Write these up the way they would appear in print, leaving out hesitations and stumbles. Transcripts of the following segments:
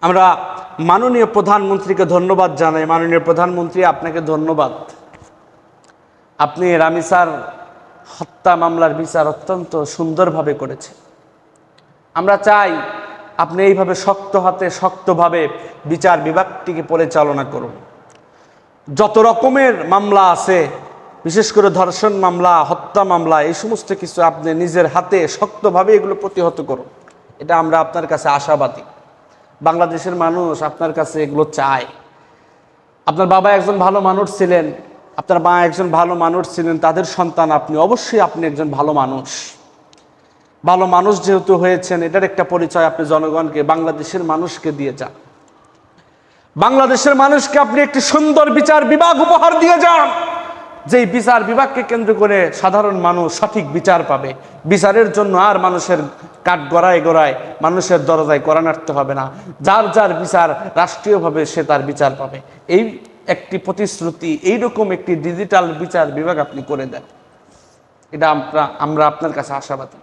আমরা মাননীয় প্রধানমন্ত্রীকে ধন্যবাদ জানাই। মাননীয় প্রধানমন্ত্রী, আপনাকে ধন্যবাদ। আপনি রামিসার হত্যা মামলার বিচার অত্যন্ত সুন্দরভাবে করেছেন। আমরা চাই আপনি এইভাবে শক্ত হাতে শক্তভাবে বিচার বিভাগটিকে পরিচালনা করুন। যত রকমের মামলা আছে, বিশেষ করে ধর্ষণ মামলা, হত্যা মামলা, এই সমস্ত কিছু আপনি নিজের হাতে শক্তভাবে এগুলো প্রতিহত করুন। এটা আমরা আপনার কাছে আশাবাদী। বাংলাদেশের মানুষ আপনার কাছে এগুলো চায়। আপনার বাবা একজন ভালো মানুষ ছিলেন, আপনার মা একজন ভালো মানুষ ছিলেন, তাদের সন্তান আপনি, অবশ্যই আপনি একজন ভালো মানুষ। ভালো মানুষ যেহেতু হয়েছেন, এটার একটা পরিচয় আপনি জনগণকে, বাংলাদেশের মানুষকে দিয়ে যান। বাংলাদেশের মানুষকে আপনি একটি সুন্দর বিচার বিভাগ উপহার দিয়ে যান, যেই বিচার বিভাগকে কেন্দ্র করে সাধারণ মানুষ সঠিক বিচার পাবে। বিচারের জন্য আর মানুষের কাঠ গড়ায় গড়ায়, মানুষের দরজায় কোরআন আনতে হবে না। যার যার বিচার রাষ্ট্রীয়ভাবে সে তার বিচার পাবে, এই একটি প্রতিশ্রুতি, এইরকম একটি ডিজিটাল বিচার বিভাগ আপনি করে দেন। এটা আমরা আপনার কাছে আশাবাদী।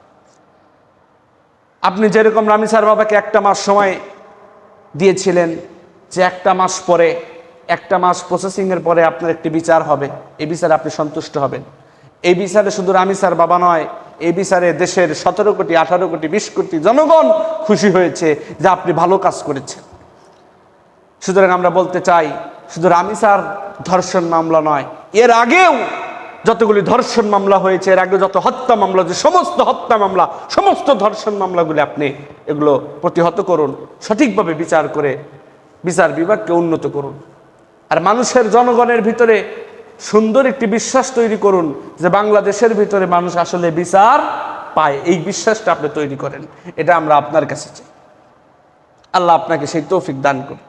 আপনি যেরকম রামিসার বাবাকে 1 মাস সময় দিয়েছিলেন, যে 1 মাস পরে, 1 মাস প্রসেসিংয়ের পরে আপনার একটি বিচার হবে, এই বিচারে আপনি সন্তুষ্ট হবেন। এই বিচারে শুধু রামিসার বাবা নয়, এই বিচারে দেশের 17 কোটি, 18 কোটি, 20 কোটি জনগণ খুশি হয়েছে যে আপনি ভালো কাজ করেছেন। সুতরাং আমরা বলতে চাই, শুধু রামিসার ধর্ষণ মামলা নয়, এর আগেও যতগুলি ধর্ষণ মামলা হয়েছে, এর আগে যত হত্যা মামলা, যে সমস্ত হত্যা মামলা, সমস্ত ধর্ষণ মামলাগুলি আপনি এগুলো প্রতিহত করুন। সঠিকভাবে বিচার করে বিচার বিভাগকে উন্নত করুন। আর মানুষের, জনগণের ভিতরে সুন্দর একটি বিশ্বাস তৈরি করুন যে বাংলাদেশের ভিতরে মানুষ আসলে বিচার পায়। এই বিশ্বাসটা আপনি তৈরি করেন, এটা আমরা আপনার কাছে চাই। আল্লাহ আপনাকে সেই তৌফিক দান করুন।